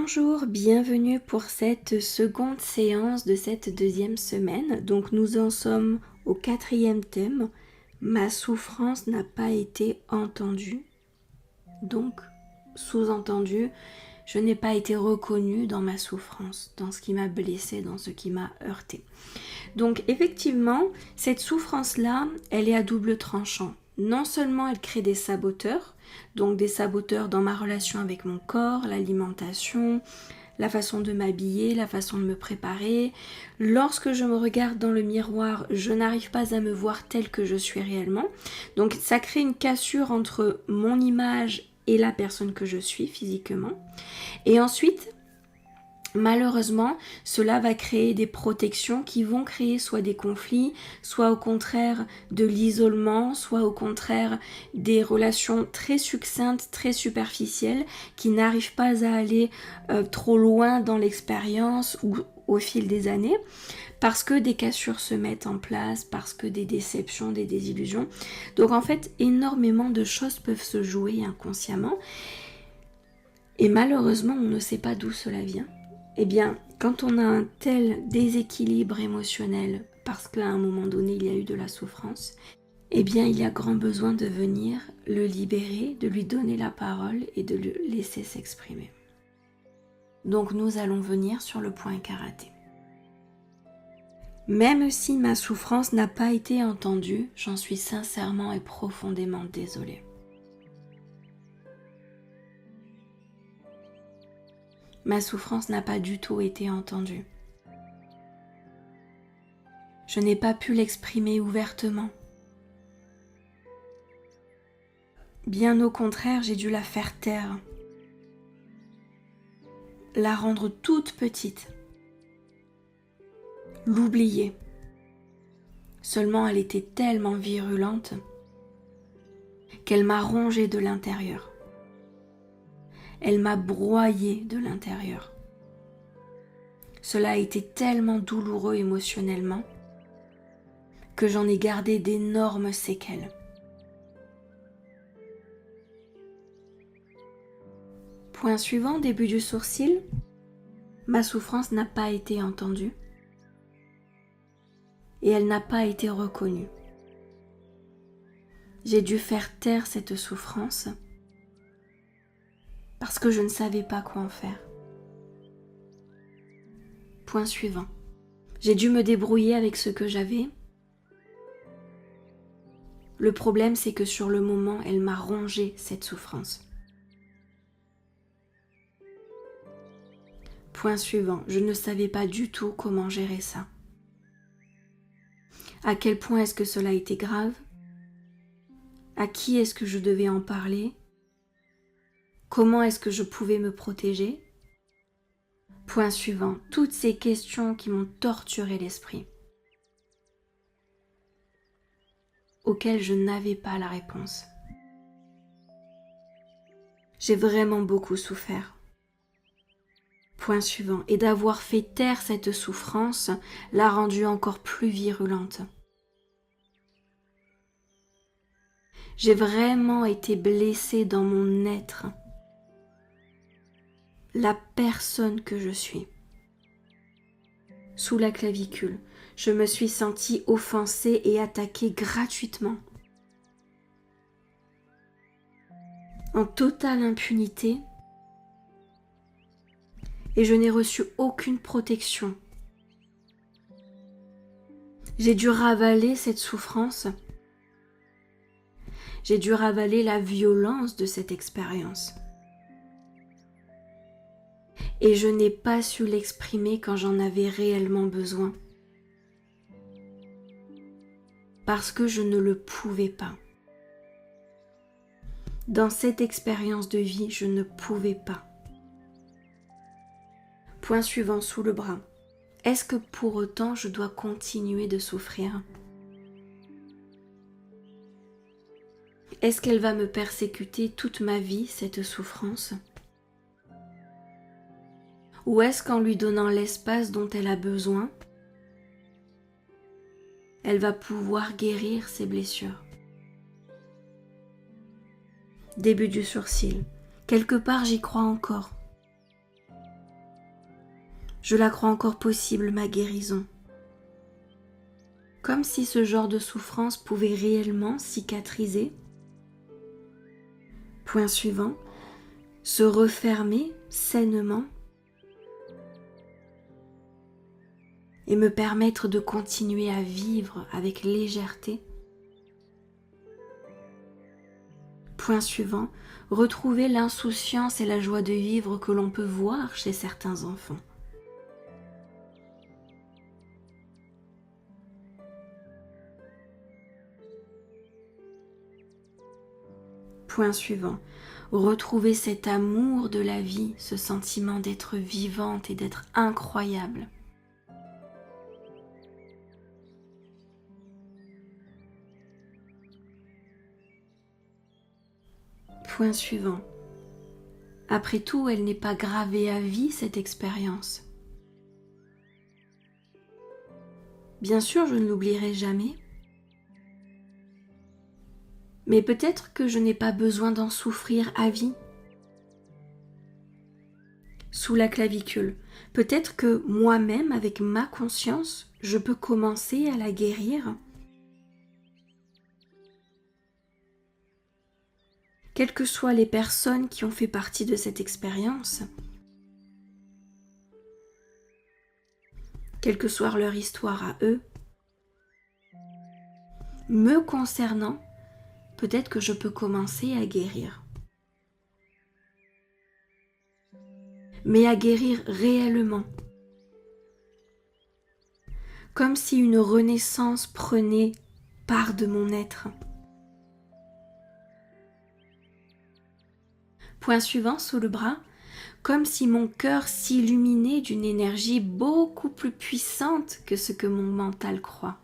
Bonjour, bienvenue pour cette seconde séance de cette deuxième semaine. Donc nous en sommes au 4e thème. Ma souffrance n'a pas été entendue. Donc, sous-entendu, je n'ai pas été reconnue dans ma souffrance, dans ce qui m'a blessée, dans ce qui m'a heurtée. Donc effectivement, cette souffrance-là, elle est à double tranchant. Non seulement elle crée des saboteurs, donc des saboteurs dans ma relation avec mon corps, l'alimentation, la façon de m'habiller, la façon de me préparer. Lorsque je me regarde dans le miroir, je n'arrive pas à me voir telle que je suis réellement. Donc ça crée une cassure entre mon image et la personne que je suis physiquement. Et ensuite, malheureusement, cela va créer des protections qui vont créer soit des conflits, soit au contraire de l'isolement, soit au contraire des relations très succinctes, très superficielles, qui n'arrivent pas à aller trop loin dans l'expérience ou au fil des années, parce que des cassures se mettent en place, parce que des déceptions, des désillusions. Donc en fait, énormément de choses peuvent se jouer inconsciemment, et malheureusement, on ne sait pas d'où cela vient. Eh bien, quand on a un tel déséquilibre émotionnel, parce qu'à un moment donné, il y a eu de la souffrance, eh bien, il y a grand besoin de venir le libérer, de lui donner la parole et de le laisser s'exprimer. Donc, nous allons venir sur le point karaté. Même si ma souffrance n'a pas été entendue, j'en suis sincèrement et profondément désolée. Ma souffrance n'a pas du tout été entendue. Je n'ai pas pu l'exprimer ouvertement. Bien au contraire, j'ai dû la faire taire, la rendre toute petite, l'oublier. Seulement, elle était tellement virulente qu'elle m'a rongée de l'intérieur. Elle m'a broyée de l'intérieur. Cela a été tellement douloureux émotionnellement que j'en ai gardé d'énormes séquelles. Point suivant, début du sourcil. Ma souffrance n'a pas été entendue et elle n'a pas été reconnue. J'ai dû faire taire cette souffrance parce que je ne savais pas quoi en faire. Point suivant. J'ai dû me débrouiller avec ce que j'avais. Le problème, c'est que sur le moment, elle m'a rongé cette souffrance. Point suivant. Je ne savais pas du tout comment gérer ça. À quel point est-ce que cela était grave? À qui est-ce que je devais en parler? Comment est-ce que je pouvais me protéger? Point suivant, toutes ces questions qui m'ont torturé l'esprit, auxquelles je n'avais pas la réponse. J'ai vraiment beaucoup souffert. Point suivant, et d'avoir fait taire cette souffrance l'a rendue encore plus virulente. J'ai vraiment été blessée dans mon être. La personne que je suis. Sous la clavicule, je me suis sentie offensée et attaquée gratuitement. En totale impunité, et je n'ai reçu aucune protection. J'ai dû ravaler cette souffrance. J'ai dû ravaler la violence de cette expérience. Et je n'ai pas su l'exprimer quand j'en avais réellement besoin. Parce que je ne le pouvais pas. Dans cette expérience de vie, je ne pouvais pas. Point suivant, sous le bras. Est-ce que pour autant je dois continuer de souffrir? Est-ce qu'elle va me persécuter toute ma vie, cette souffrance? Ou est-ce qu'en lui donnant l'espace dont elle a besoin, elle va pouvoir guérir ses blessures? Début du sourcil. Quelque part, j'y crois encore. Je la crois encore possible, ma guérison. Comme si ce genre de souffrance pouvait réellement cicatriser. Point suivant, se refermer sainement et me permettre de continuer à vivre avec légèreté. Point suivant, retrouver l'insouciance et la joie de vivre que l'on peut voir chez certains enfants. Point suivant, retrouver cet amour de la vie, ce sentiment d'être vivante et d'être incroyable. Point suivant. Après tout, elle n'est pas gravée à vie, cette expérience. Bien sûr, je ne l'oublierai jamais. Mais peut-être que je n'ai pas besoin d'en souffrir à vie. Sous la clavicule, peut-être que moi-même, avec ma conscience, je peux commencer à la guérir. Quelles que soient les personnes qui ont fait partie de cette expérience, quelle que soit leur histoire à eux, me concernant, peut-être que je peux commencer à guérir. Mais à guérir réellement. Comme si une renaissance prenait part de mon être. Point suivant sous le bras, comme si mon cœur s'illuminait d'une énergie beaucoup plus puissante que ce que mon mental croit.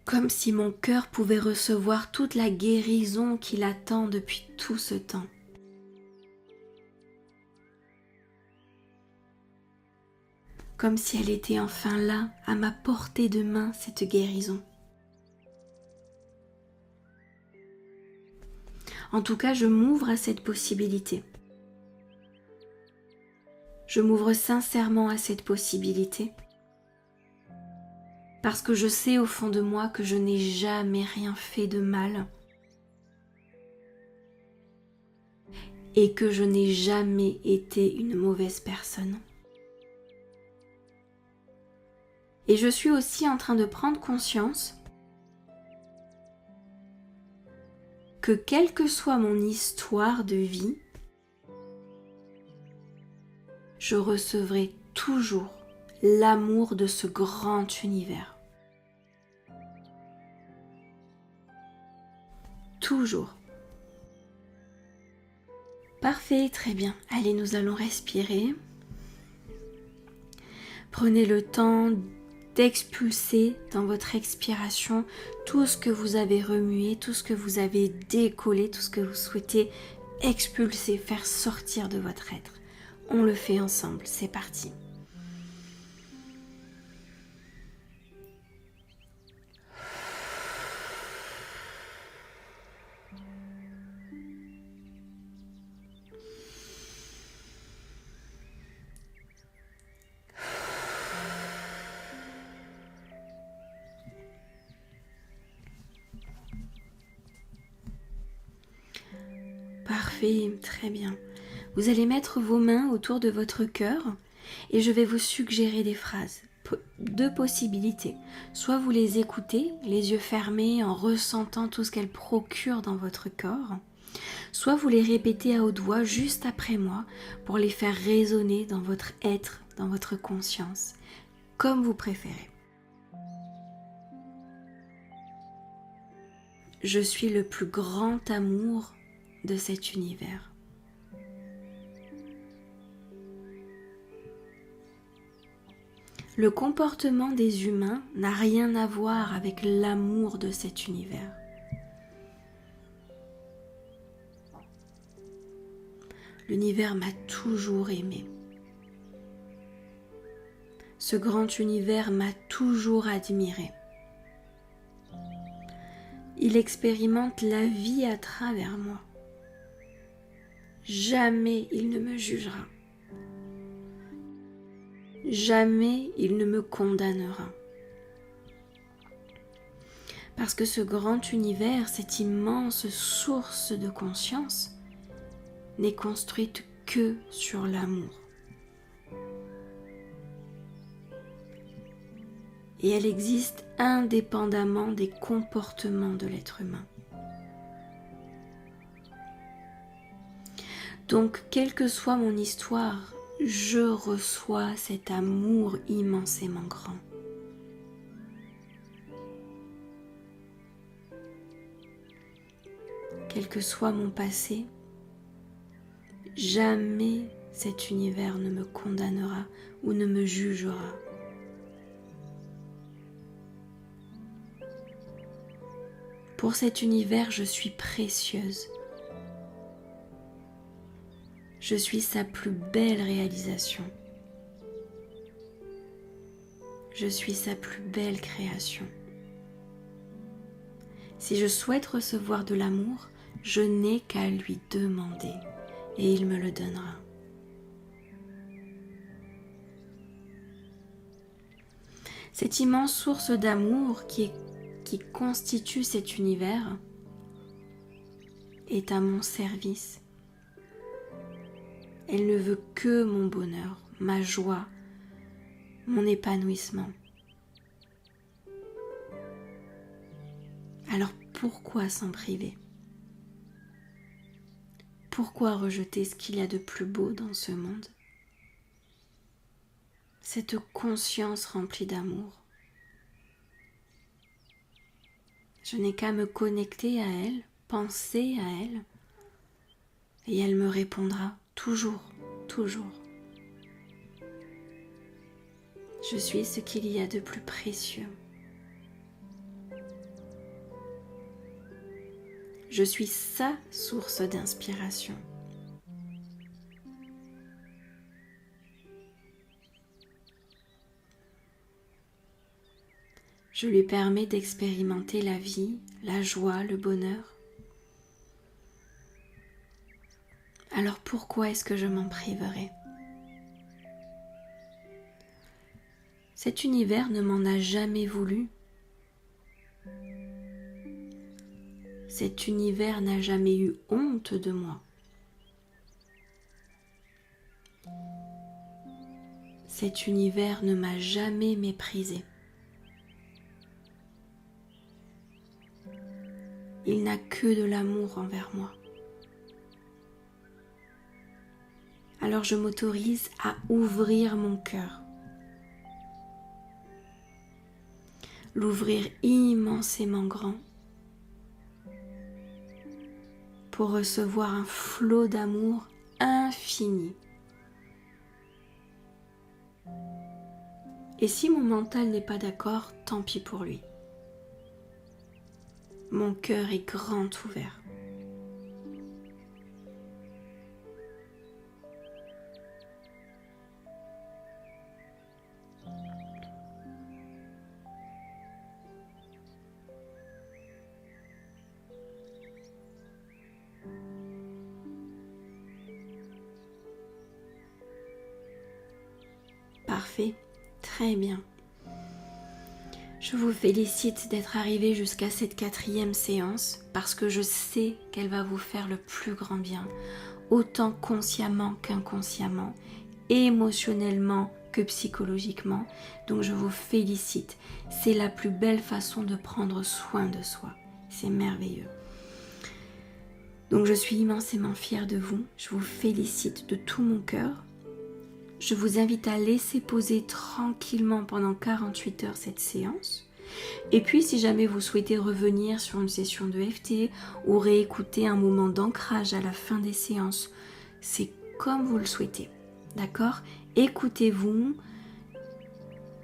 Comme si mon cœur pouvait recevoir toute la guérison qu'il attend depuis tout ce temps. Comme si elle était enfin là, à ma portée de main, cette guérison. En tout cas, je m'ouvre à cette possibilité. Je m'ouvre sincèrement à cette possibilité. Parce que je sais au fond de moi que je n'ai jamais rien fait de mal. Et que je n'ai jamais été une mauvaise personne. Et je suis aussi en train de prendre conscience que quelle que soit mon histoire de vie, je recevrai toujours l'amour de ce grand univers. Toujours. Parfait, très bien. Allez, nous allons respirer. Prenez le temps d'expulser dans votre expiration tout ce que vous avez remué, tout ce que vous avez décollé, tout ce que vous souhaitez expulser, faire sortir de votre être. On le fait ensemble, c'est parti. Parfait, très bien. Vous allez mettre vos mains autour de votre cœur et je vais vous suggérer des phrases. Deux possibilités. Soit vous les écoutez, les yeux fermés, en ressentant tout ce qu'elles procurent dans votre corps. Soit vous les répétez à haute voix juste après moi pour les faire résonner dans votre être, dans votre conscience, comme vous préférez. Je suis le plus grand amour de cet univers. Le comportement des humains n'a rien à voir avec l'amour de cet univers. L'univers m'a toujours aimé. Ce grand univers m'a toujours admiré. Il expérimente la vie à travers moi. jamais il ne me jugera. Jamais il ne me condamnera. Parce que ce grand univers, cette immense source de conscience, n'est construite que sur l'amour. Et elle existe indépendamment des comportements de l'être humain. Donc, quelle que soit mon histoire, je reçois cet amour immensément grand. Quel que soit mon passé, jamais cet univers ne me condamnera ou ne me jugera. Pour cet univers, je suis précieuse. Je suis sa plus belle réalisation. Je suis sa plus belle création. Si je souhaite recevoir de l'amour, je n'ai qu'à lui demander et il me le donnera. Cette immense source d'amour qui constitue cet univers est à mon service. Elle ne veut que mon bonheur, ma joie, mon épanouissement. Alors pourquoi s'en priver? Pourquoi rejeter ce qu'il y a de plus beau dans ce monde? Cette conscience remplie d'amour. Je n'ai qu'à me connecter à elle, penser à elle, et elle me répondra toujours, toujours. Je suis ce qu'il y a de plus précieux. Je suis sa source d'inspiration. Je lui permets d'expérimenter la vie, la joie, le bonheur. Alors pourquoi est-ce que je m'en priverais? Cet univers ne m'en a jamais voulu. Cet univers n'a jamais eu honte de moi. Cet univers ne m'a jamais méprisé. Il n'a que de l'amour envers moi. Alors je m'autorise à ouvrir mon cœur. L'ouvrir immensément grand pour recevoir un flot d'amour infini. Et si mon mental n'est pas d'accord, tant pis pour lui. Mon cœur est grand ouvert. Parfait, très bien. Je vous félicite d'être arrivé jusqu'à cette 4e séance parce que je sais qu'elle va vous faire le plus grand bien, autant consciemment qu'inconsciemment, émotionnellement que psychologiquement. Donc je vous félicite. C'est la plus belle façon de prendre soin de soi. C'est merveilleux. Donc je suis immensément fière de vous. Je vous félicite de tout mon cœur. Je vous invite à laisser poser tranquillement pendant 48 heures cette séance. Et puis si jamais vous souhaitez revenir sur une session de FT ou réécouter un moment d'ancrage à la fin des séances, c'est comme vous le souhaitez. D'accord? Écoutez-vous,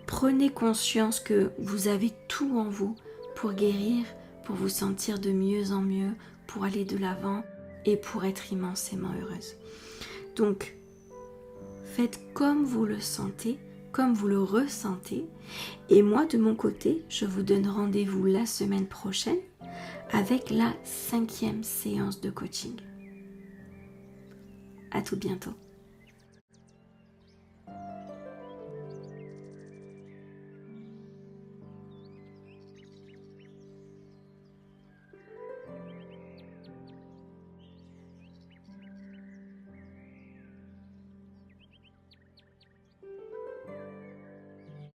prenez conscience que vous avez tout en vous pour guérir, pour vous sentir de mieux en mieux, pour aller de l'avant et pour être immensément heureuse. Donc, faites comme vous le sentez, comme vous le ressentez. Et moi, de mon côté, je vous donne rendez-vous la semaine prochaine avec la 5e séance de coaching. À tout bientôt.